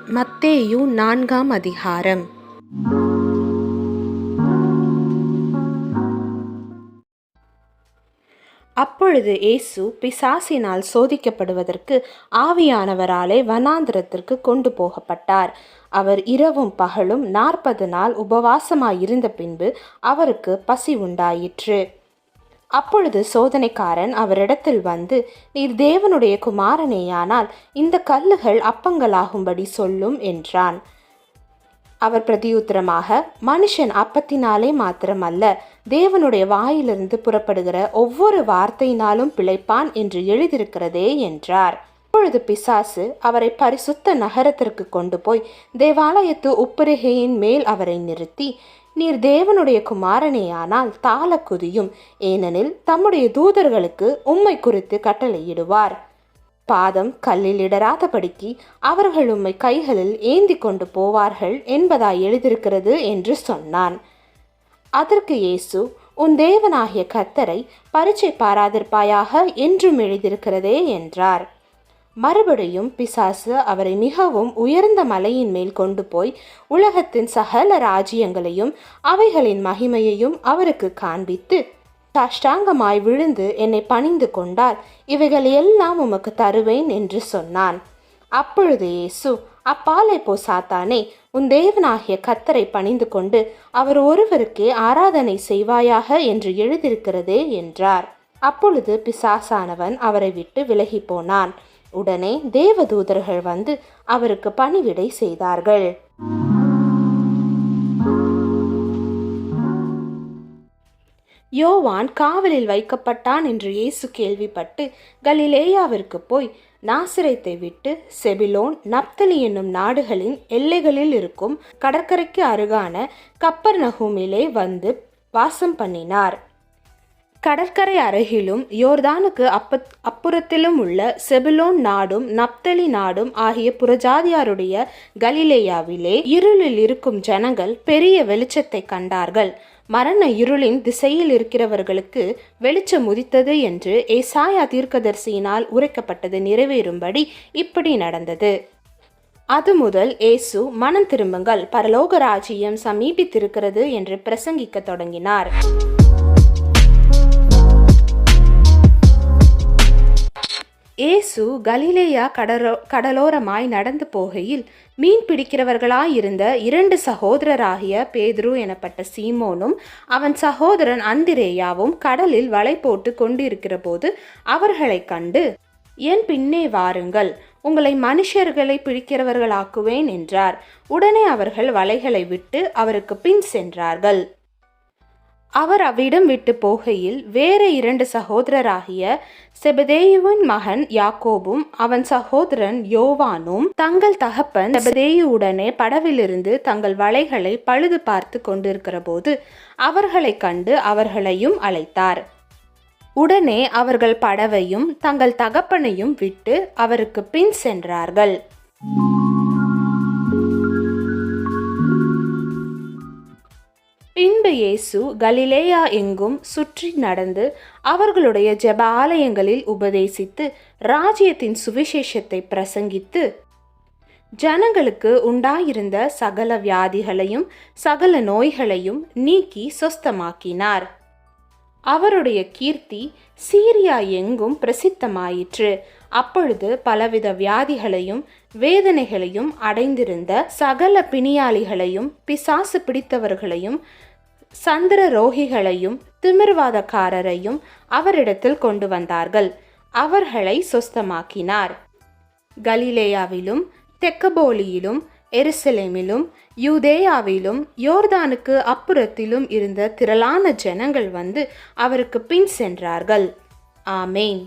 மத்தேயு 4ஆம் அதிகாரம். அப்பொழுது இயேசு பிசாசினால் சோதிக்கப்படுவதற்கு ஆவியானவராலே வனாந்திரத்திற்கு கொண்டு போகப்பட்டார். அவர் இரவும் பகலும் 40 நாள் உபவாசமாயிருந்த பின்பு அவருக்கு பசி உண்டாயிற்று. அப்பொழுது சோதனைக்காரன் அவரிடத்தில் வந்து, நீர் தேவனுடைய குமாரனேயானால் இந்த கல்லுகள் அப்பங்களாகும்படி சொல்லும் என்றான். அவர் பிரதியுத்தரமாக, மனுஷன் அப்பத்தினாலே மாத்திரமல்ல, தேவனுடைய வாயிலிருந்து புறப்படுகிற ஒவ்வொரு வார்த்தையினாலும் பிழைப்பான் என்று எழுதியிருக்கிறதே என்றார். அப்பொழுது பிசாசு அவரை பரிசுத்த நகரத்திற்கு கொண்டு போய் தேவாலயத்து உப்பரிகையின் மேல் அவரை நிறுத்தி, நீர் தேவனுடைய குமாரனேயானால் தாழ குதியும், ஏனெனில் தம்முடைய தூதர்களுக்கு உம்மை குறித்து கட்டளையிடுவார். பாதம் கல்லில் இடராதபடிக்கு அவர்கள் உம்மை கைகளில் ஏந்தி கொண்டு போவார்கள் என்பதாய் எழுதியிருக்கிறது என்று சொன்னான். அதற்கு இயேசு, உன் தேவனாகிய கர்த்தரை பரீட்சை பாராதிருப்பாயாக என்றும் எழுதியிருக்கிறதே என்றார். மறுபடியும் பிசாசு அவரை மிகவும் உயர்ந்த மலையின் மேல் கொண்டு போய் உலகத்தின் சகல ராஜ்யங்களையும் அவைகளின் மகிமையையும் அவருக்கு காண்பித்து, சாஷ்டாங்கமாய் விழுந்து என்னை பணிந்து கொண்டால் இவைகள் எல்லாம் உமக்கு தருவேன் என்று சொன்னான். அப்பொழுது இயேசு, அப்பாலே போ சாத்தானே, உன் தேவனாகிய கர்த்தரை பணிந்து கொண்டு அவர் ஒருவருக்கே ஆராதனை செய்வாயாக என்று எழுதியிருக்கிறதே என்றார். அப்பொழுது பிசாசானவன் அவரை விட்டு விலகி போனான். உடனே தேவதூதர்கள் வந்து அவருக்கு பணிவிடை செய்தார்கள். யோவான் காவலில் வைக்கப்பட்டான் என்று இயேசு கேள்விப்பட்டு கலிலேயாவிற்கு போய் நாசரேத்தை விட்டு செபிலோன், நப்தலி என்னும் நாடுகளின் எல்லைகளில் இருக்கும் கடற்கரைக்கு அருகான கப்பர்நகூமிலே வந்து வாசம் பண்ணினார். கடற்கரை அருகிலும் யோர்தானுக்கு அப்புறத்திலும் உள்ள செபுலோன் நாடும் நப்தலி நாடும் ஆகிய புறஜாதியாருடைய கலிலேயாவிலே இருளில் இருக்கும் ஜனங்கள் பெரிய வெளிச்சத்தை கண்டார்கள். மரண இருளின் திசையில் இருக்கிறவர்களுக்கு வெளிச்சம் உதித்தது என்று ஏசாயா தீர்க்கதரிசியினால் உரைக்கப்பட்டது நிறைவேறும்படி இப்படி நடந்தது. அது முதல் இயேசு, மனம் திரும்புங்கள், பரலோக ராஜ்யம் சமீபித்திருக்கிறது என்று பிரசங்கிக்க தொடங்கினார். இயேசு கலிலேயா கடலோரமாய் நடந்து போகையில் மீன் பிடிக்கிறவர்களாயிருந்த 2 சகோதரராகிய பேதுரு எனப்பட்ட சீமோனும் அவன் சகோதரன் அந்திரேயாவும் கடலில் வலை போட்டு கொண்டிருக்கிற போது அவர்களை கண்டு, என் பின்னே வாருங்கள், உங்களை மனுஷர்களை பிடிக்கிறவர்களாக்குவேன் என்றார். உடனே அவர்கள் வலைகளை விட்டு அவருக்கு பின் சென்றார்கள். அவர் அவ்விடம் விட்டு போகையில் வேற 2 சகோதரராகிய செபதேயுவின் மகன் யாக்கோபும் அவன் சகோதரன் யோவானும் தங்கள் தகப்பன் செபதேயுவுடனே படவிலிருந்து தங்கள் வலைகளை பழுது பார்த்து கொண்டிருக்கிற போது அவர்களை கண்டு அவர்களையும் அழைத்தார். உடனே அவர்கள் படவையும் தங்கள் தகப்பனையும் விட்டு அவருக்கு பின் சென்றார்கள். பின்பு இயேசு கலிலேயா எங்கும் சுற்றி நடந்து அவர்களுடைய ஜெப ஆலயங்களில் உபதேசித்து ராஜ்யத்தின் சுவிசேஷத்தை பிரசங்கித்து ஜனங்களுக்கு உண்டாயிருந்த சகல வியாதிகளையும் சகல நோய்களையும் நீக்கி சொஸ்தமாக்கினார். அவருடைய கீர்த்தி சீரியா எங்கும் பிரசித்தமாயிற்று. அப்பொழுது பலவித வியாதிகளையும் வேதனைகளையும் அடைந்திருந்த சகல பிணியாளிகளையும் பிசாசு பிடித்தவர்களையும் சந்திர ரோகிகளையும் திமிர்வாதக்காரரையும் அவரிடத்தில் கொண்டு வந்தார்கள். அவர்களை சொஸ்தமாக்கினார். கலிலேயாவிலும் தெக்கபோலியிலும் எருசலேமிலும் யூதேயாவிலும் யோர்தானுக்கு அப்புறத்திலும் இருந்த திரளான ஜனங்கள் வந்து அவருக்கு பின் சென்றார்கள். ஆமேன்.